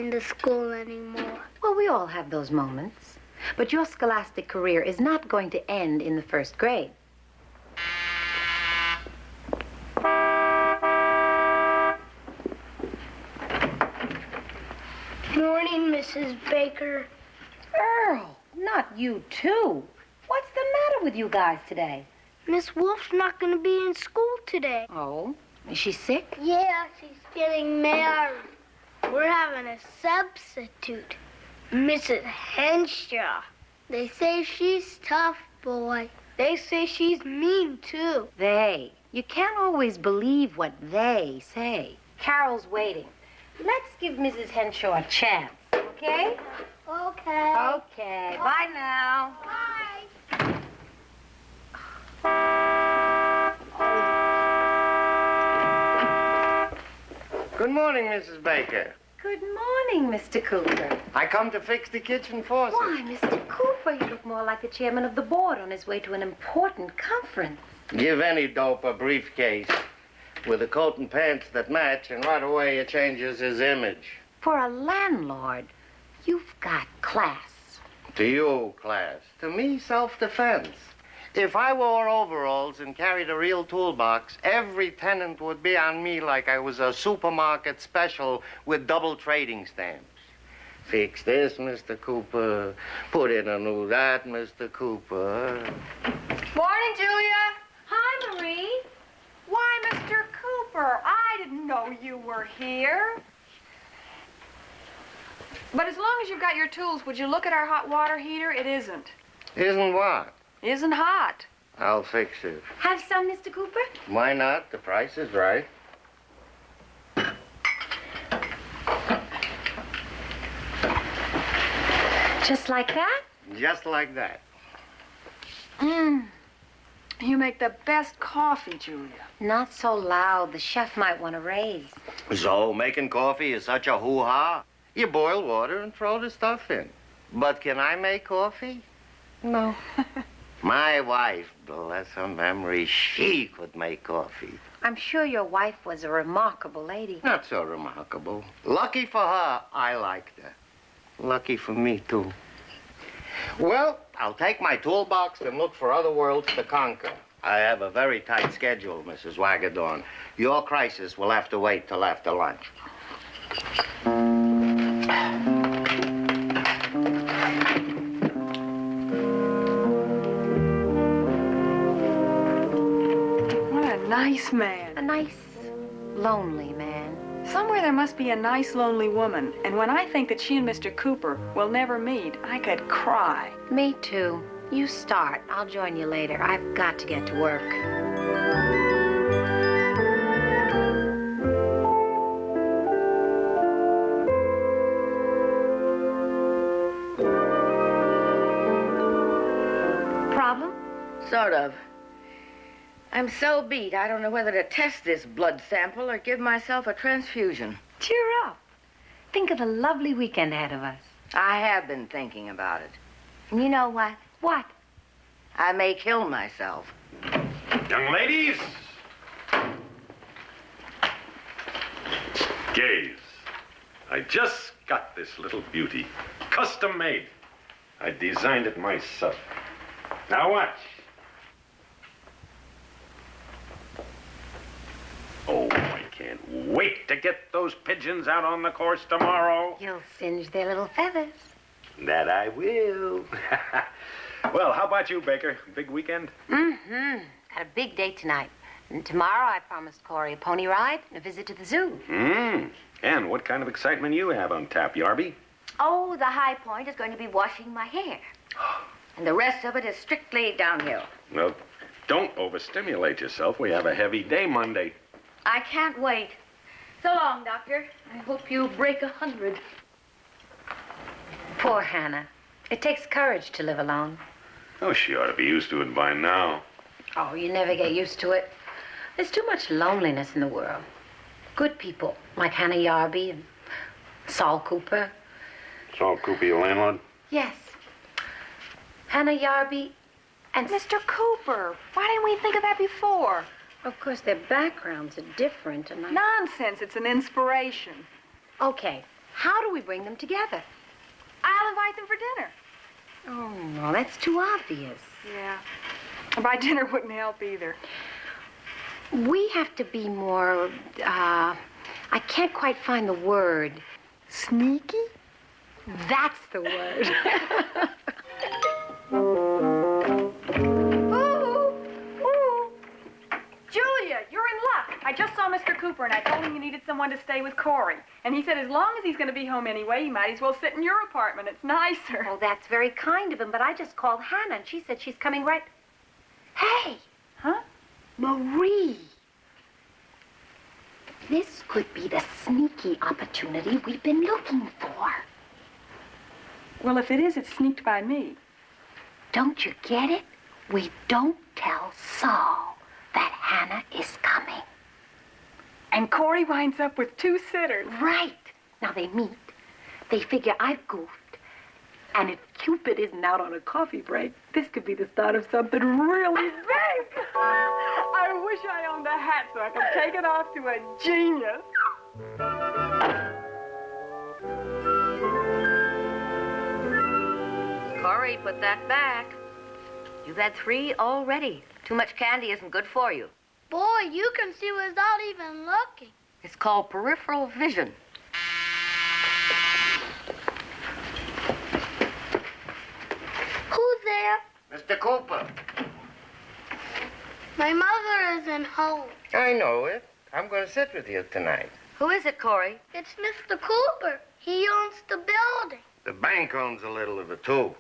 going to school anymore. Well, we all have those moments. But your scholastic career is not going to end in the first grade. Morning, Mrs. Baker. Earl, not you too. What's the matter with you guys today? Miss Wolf's not going to be in school today. Oh, is she sick? Yeah, she's getting married. We're having a substitute, Mrs. Henshaw. They say she's tough, boy. They say she's mean, too. They. You can't always believe what they say. Carol's waiting. Let's give Mrs. Henshaw a chance, okay? Okay. Okay. Bye now. Bye. Good morning, Mrs. Baker. Good morning, Mr. Cooper. I come to fix the kitchen faucet. Why, Mr. Cooper, you look more like the chairman of the board on his way to an important conference. Give any dope a briefcase with a coat and pants that match, and right away it changes his image. For a landlord, you've got class. To you, class. To me, self-defense. If I wore overalls and carried a real toolbox, every tenant would be on me like I was a supermarket special with double trading stamps. Fix this, Mr. Cooper. Put in a new that, Mr. Cooper. Morning, Julia. Hi, Marie. Why, Mr. Cooper, I didn't know you were here. But as long as you've got your tools, would you look at our hot water heater? It isn't. Isn't what? Isn't hot. I'll fix it. Have some, Mr. Cooper? Why not? The price is right. Just like that? Just like that. You make the best coffee, Julia. Not so loud. The chef might want to raise. So, making coffee is such a hoo-ha? You boil water and throw the stuff in. But can I make coffee? No. My wife, bless her memory, she could make coffee. I'm sure your wife was a remarkable lady. Not so remarkable. Lucky for her, I liked her. Lucky for me, too. Well, I'll take my toolbox and look for other worlds to conquer. I have a very tight schedule, Mrs. Wagadorn. Your crisis will have to wait till after lunch. What a nice man. A nice, lonely man. Somewhere there must be a nice, lonely woman. And when I think that she and Mr. Cooper will never meet, I could cry. Me too. You start. I'll join you later. I've got to get to work. Problem? Sort of. I'm so beat, I don't know whether to test this blood sample or give myself a transfusion. Cheer up. Think of the lovely weekend ahead of us. I have been thinking about it. And you know what? What? I may kill myself. Young ladies, gaze. I just got this little beauty, custom made. I designed it myself. Now watch. Oh, I can't wait to get those pigeons out on the course tomorrow. You'll singe their little feathers. That I will. Well, how about you, Baker? Big weekend? Mm-hmm. Got a big date tonight. And tomorrow I promised Corey a pony ride and a visit to the zoo. And what kind of excitement you have on tap, Yarby? Oh, the high point is going to be washing my hair. And the rest of it is strictly downhill. Well, don't overstimulate yourself. We have a heavy day Monday. I can't wait. So long, Doctor. I hope you break 100. Poor Hannah. It takes courage to live alone. Oh, she ought to be used to it by now. Oh, you never get used to it. There's too much loneliness in the world. Good people like Hannah Yarby and Saul Cooper. Saul Cooper, your landlord? Yes. Hannah Yarby and... Mr. Cooper, why didn't we think of that before? Of course, their backgrounds are different and I... Nonsense, it's an inspiration. Okay. How do we bring them together? I'll invite them for dinner. Oh, no, that's too obvious. Yeah. By dinner wouldn't help either. We have to be more, I can't quite find the word. Sneaky? That's the word. Ooh. Julia, you're in luck. I just saw Mr. Cooper, and I told him you needed someone to stay with Corey. And he said as long as he's going to be home anyway, he might as well sit in your apartment. It's nicer. Oh, that's very kind of him, but I just called Hannah, and she said she's coming right... Hey! Huh? Marie! This could be the sneaky opportunity we've been looking for. Well, if it is, it's sneaked by me. Don't you get it? We don't tell Saul that Hannah is coming. And Corey winds up with 2 sitters. Right. Now they meet. They figure I've goofed. And if Cupid isn't out on a coffee break, this could be the start of something really big. I wish I owned a hat so I could take it off to a genius. Corey, put that back. You've had 3 already. Too much candy isn't good for you. Boy, you can see without even looking. It's called peripheral vision. Who's there? Mr. Cooper. My mother isn't home. I know it. I'm going to sit with you tonight. Who is it, Corey? It's Mr. Cooper. He owns the building. The bank owns a little of it, too.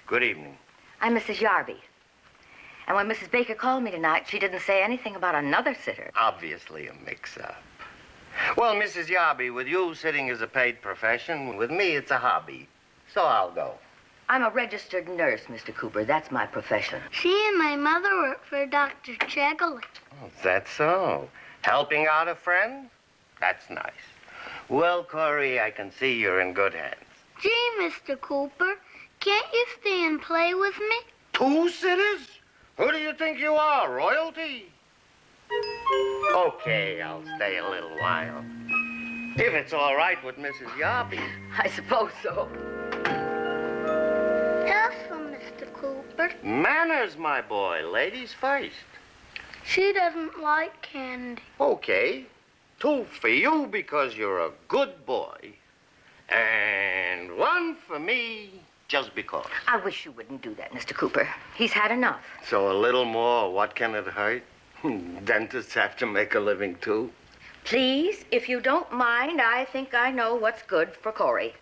Good evening. I'm Mrs. Yarby. And when Mrs. Baker called me tonight, she didn't say anything about another sitter. Obviously a mix-up. Well, Mrs. Yarby, with you sitting is a paid profession. With me, it's a hobby. So I'll go. I'm a registered nurse, Mr. Cooper. That's my profession. She and my mother work for Dr. Chegley. Oh, that's so. Helping out a friend? That's nice. Well, Corey, I can see you're in good hands. Gee, Mr. Cooper, can't you stay and play with me? 2 sitters? Who do you think you are, royalty? Okay, I'll stay a little while. If it's all right with Mrs. Yarby. I suppose so. Yes, Mr. Cooper. Manners, my boy. Ladies first. She doesn't like candy. Okay. 2 for you because you're a good boy. And 1 for me just because. I wish you wouldn't do that, Mr. Cooper. He's had enough. So a little more, what can it hurt? Dentists have to make a living, too. Please, if you don't mind, I think I know what's good for Corey.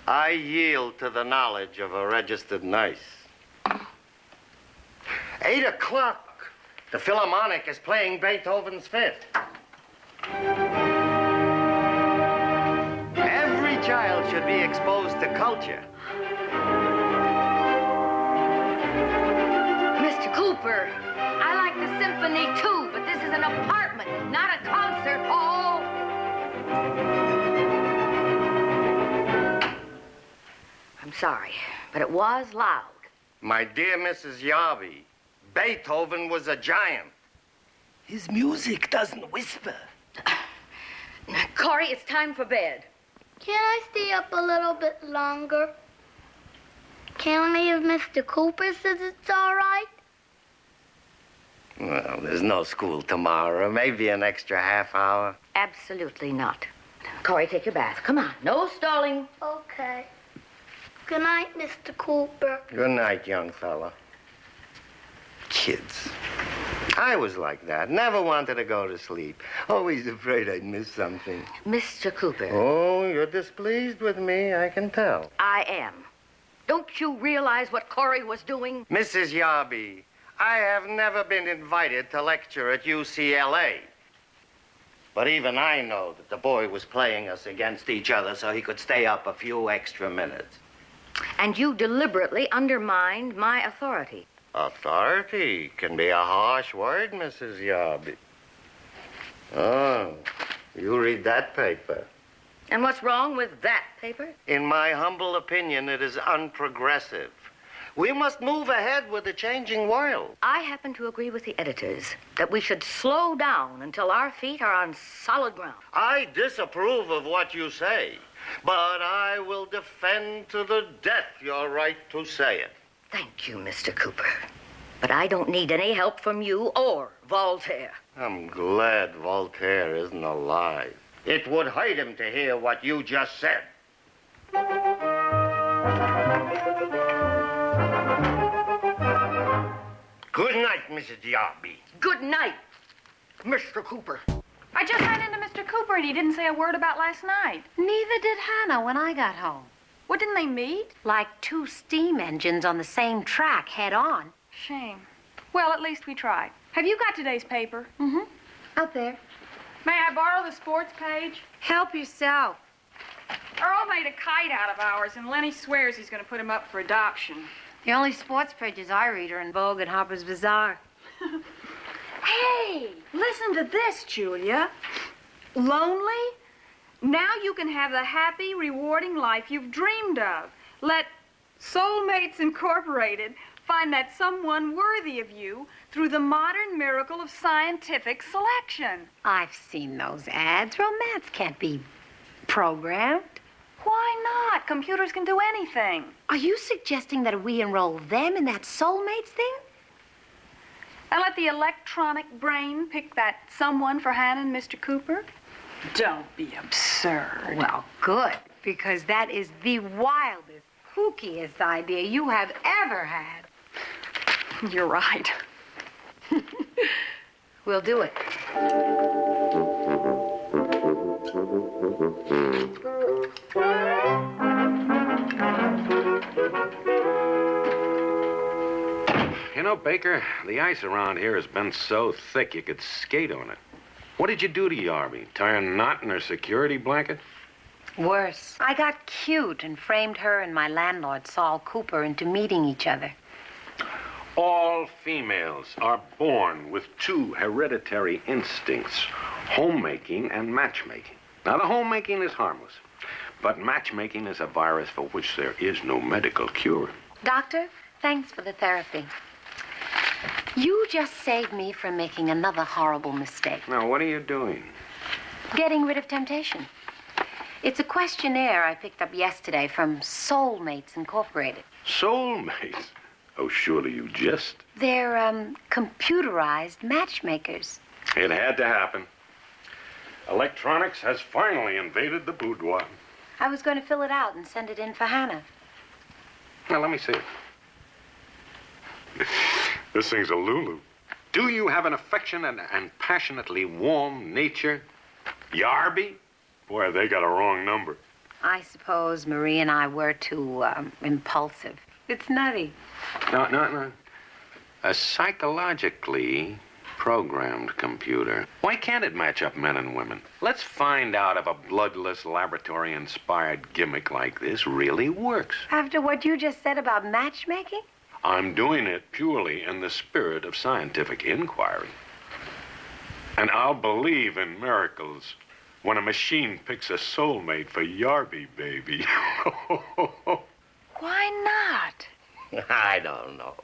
I yield to the knowledge of a registered nurse. 8 o'clock. The Philharmonic is playing Beethoven's Fifth. Every child should be exposed to culture. Mr. Cooper, I like the symphony too, but this is an apartment, not a concert hall. I'm sorry, but it was loud. My dear Mrs. Yarby, Beethoven was a giant. His music doesn't whisper. Corey, it's time for bed. Can I stay up a little bit longer? Can only if Mr. Cooper says it's all right? Well, there's no school tomorrow. Maybe an extra half hour. Absolutely not. Corey, take your bath. Come on, no stalling. Okay. Good night, Mr. Cooper. Good night, young fella. Kids. I was like that. Never wanted to go to sleep. Always afraid I'd miss something. Mr. Cooper. Oh, you're displeased with me, I can tell. I am. Don't you realize what Corey was doing? Mrs. Yarby, I have never been invited to lecture at UCLA. But even I know that the boy was playing us against each other so he could stay up a few extra minutes. And you deliberately undermined my authority. Authority can be a harsh word, Mrs. Yarby. Oh, you read that paper. And what's wrong with that paper? In my humble opinion, it is unprogressive. We must move ahead with the changing world. I happen to agree with the editors that we should slow down until our feet are on solid ground. I disapprove of what you say, but I will defend to the death your right to say it. Thank you, Mr. Cooper. But I don't need any help from you or Voltaire. I'm glad Voltaire isn't alive. It would hurt him to hear what you just said. Good night, Mrs. Diaby. Good night, Mr. Cooper. I just ran into Mr. Cooper and he didn't say a word about last night. Neither did Hannah when I got home. What, didn't they meet? Like two steam engines on the same track head on. Shame. Well, at least we tried. Have you got today's paper? Mm-hmm. Out there. May I borrow the sports page? Help yourself. Earl made a kite out of ours, and Lenny swears he's going to put him up for adoption. The only sports pages I read are in Vogue and Harper's Bazaar. Hey, listen to this, Julia. Lonely? Now you can have the happy, rewarding life you've dreamed of. Let Soulmates Incorporated find that someone worthy of you through the modern miracle of scientific selection. I've seen those ads. Romance can't be programmed. Why not? Computers can do anything. Are you suggesting that we enroll them in that Soulmates thing? And let the electronic brain pick that someone for Hannah and Mr. Cooper? Don't be absurd. Well, good, because that is the wildest, kookiest idea you have ever had. You're right. We'll do it. You know, Baker, the ice around here has been so thick you could skate on it. What did you do to Yarby? Tie a knot in her security blanket? Worse. I got cute and framed her and my landlord, Saul Cooper, into meeting each other. All females are born with two hereditary instincts, homemaking and matchmaking. Now, the homemaking is harmless, but matchmaking is a virus for which there is no medical cure. Doctor, thanks for the therapy. You just saved me from making another horrible mistake. Now, what are you doing? Getting rid of temptation. It's a questionnaire I picked up yesterday from Soulmates Incorporated. Soulmates? Oh, surely you jest. They're, computerized matchmakers. It had to happen. Electronics has finally invaded the boudoir. I was going to fill it out and send it in for Hannah. Now, let me see it. This thing's a Lulu. Do you have an affectionate and passionately warm nature? Yarby? Boy, they got a wrong number. I suppose Marie and I were too, impulsive. It's nutty. No. A psychologically programmed computer. Why can't it match up men and women? Let's find out if a bloodless, laboratory-inspired gimmick like this really works. After what you just said about matchmaking? I'm doing it purely in the spirit of scientific inquiry. And I'll believe in miracles when a machine picks a soulmate for Yarby, baby. Why not? I don't know.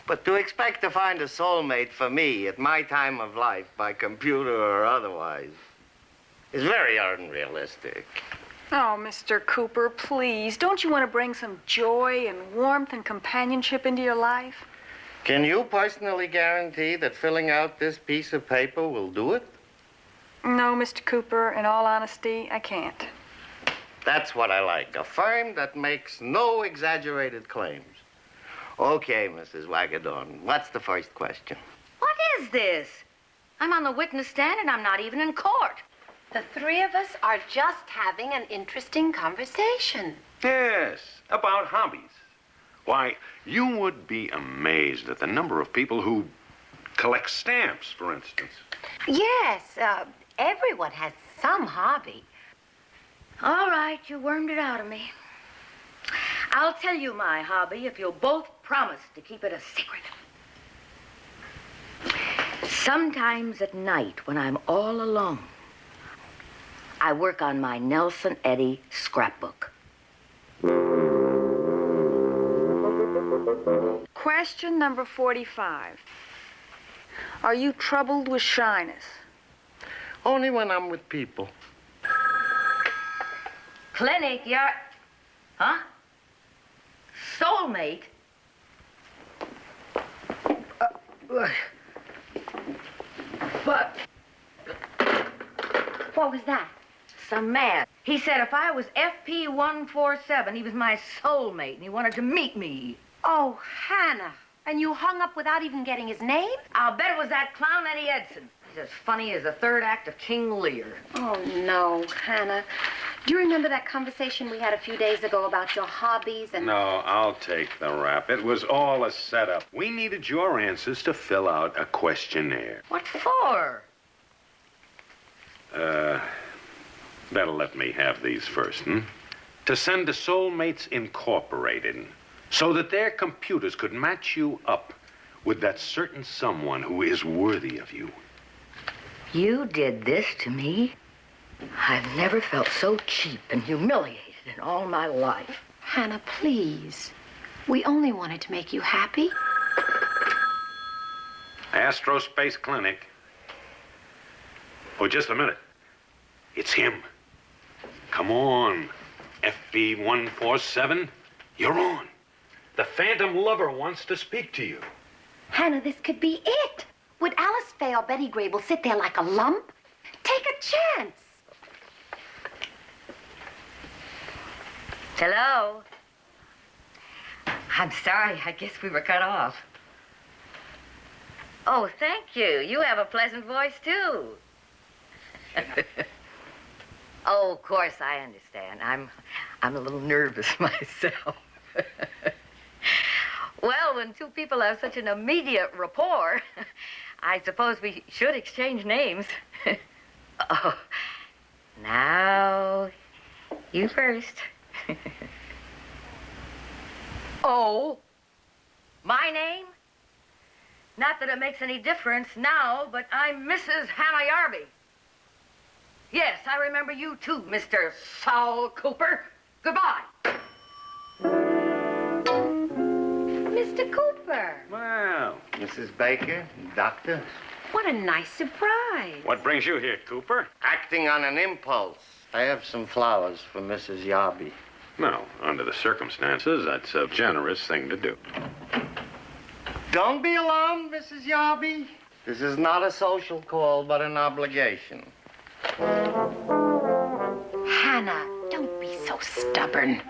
But to expect to find a soulmate for me at my time of life, by computer or otherwise, is very unrealistic. Oh, Mr. Cooper, please. Don't you want to bring some joy and warmth and companionship into your life? Can you personally guarantee that filling out this piece of paper will do it? No, Mr. Cooper, in all honesty, I can't. That's what I like. A firm that makes no exaggerated claims. Okay, Mrs. Wagadorn, what's the first question? What is this? I'm on the witness stand and I'm not even in court. The three of us are just having an interesting conversation. Yes, about hobbies. Why, you would be amazed at the number of people who collect stamps, for instance. Yes, everyone has some hobby. All right, you wormed it out of me. I'll tell you my hobby if you'll both promise to keep it a secret. Sometimes at night when I'm all alone, I work on my Nelson Eddy scrapbook. Question number 45. Are you troubled with shyness? Only when I'm with people. Clinic, you're... Huh? Soulmate? But... What was that? Some man. He said if I was FP147, he was my soulmate, and he wanted to meet me. Oh, Hannah. And you hung up without even getting his name? I'll bet it was that clown Eddie Edson. He's as funny as the third act of King Lear. Oh, no, Hannah. Do you remember that conversation we had a few days ago about your hobbies and... No, I'll take the rap. It was all a setup. We needed your answers to fill out a questionnaire. What for? Better let me have these first, To send to Soulmates Incorporated, so that their computers could match you up with that certain someone who is worthy of you. You did this to me? I've never felt so cheap and humiliated in all my life. Hannah, please. We only wanted to make you happy. Astrospace Clinic. Oh, just a minute. It's him. Come on, FB147. You're on. The Phantom Lover wants to speak to you. Hannah, this could be it. Would Alice Faye or Betty Grable sit there like a lump? Take a chance. Hello? I'm sorry, I guess we were cut off. Oh, thank you. You have a pleasant voice, too. Oh, of course, I understand. I'm a little nervous myself. Well, when two people have such an immediate rapport, I suppose we should exchange names. Oh, now, you first. Oh, my name? Not that it makes any difference now, but I'm Mrs. Hannah Yarby. Yes, I remember you too, Mr. Saul Cooper. Goodbye. Mr. Cooper. Well, Mrs. Baker, Doctor. What a nice surprise. What brings you here, Cooper? Acting on an impulse. I have some flowers for Mrs. Yarby. No, under the circumstances, that's a generous thing to do. Don't be alarmed, Mrs. Yarby. This is not a social call, but an obligation. Hannah, don't be so stubborn.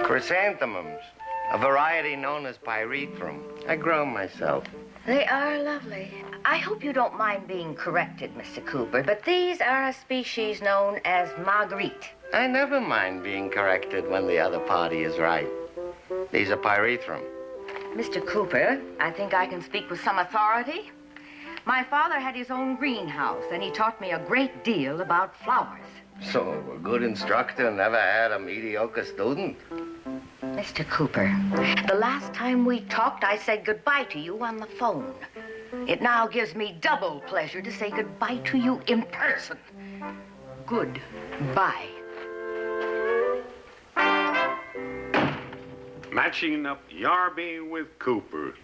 Chrysanthemums, a variety known as pyrethrum. I grow 'em myself. They are lovely. I hope you don't mind being corrected, Mr. Cooper, but these are a species known as Marguerite. I never mind being corrected when the other party is right. These are pyrethrum. Mr. Cooper, I think I can speak with some authority. My father had his own greenhouse, and he taught me a great deal about flowers. So a good instructor never had a mediocre student? Mr. Cooper, the last time we talked, I said goodbye to you on the phone. It now gives me double pleasure to say goodbye to you in person. Goodbye. Matching up Yarby with Cooper.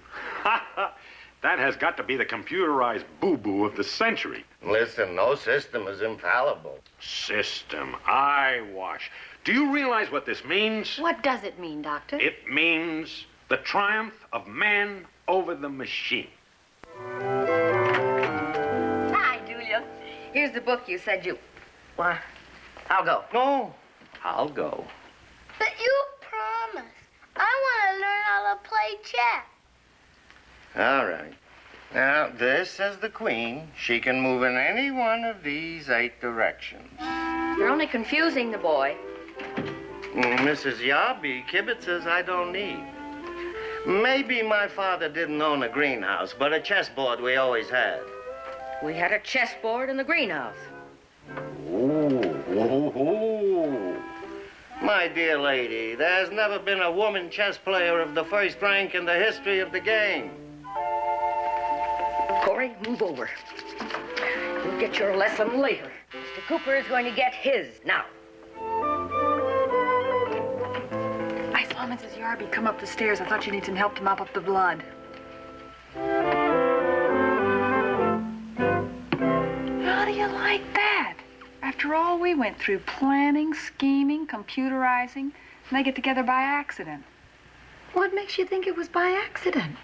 That has got to be the computerized boo-boo of the century. Listen, no system is infallible. System, eyewash. Do you realize what this means? What does it mean, Doctor? It means the triumph of man over the machine. Hi, Julia. Here's the book you said you... Well, I'll go. No, I'll go. But you promised. I want to learn how to play chess. All right. Now, this is the queen. She can move in any one of these 8 directions. You're only confusing the boy. Mrs. Yarby kibitzes I don't need. Maybe my father didn't own a greenhouse, but a chessboard we always had. We had a chessboard in the greenhouse. Ooh. My dear lady, there's never been a woman chess player of the first rank in the history of the game. Corey, move over. You'll get your lesson later. Mr. Cooper is going to get his now. I saw him in Mrs. Yarby, come up the stairs. I thought you need some help to mop up the blood. How do you like that? After all we went through, planning, scheming, computerizing, and they get together by accident. What makes you think it was by accident?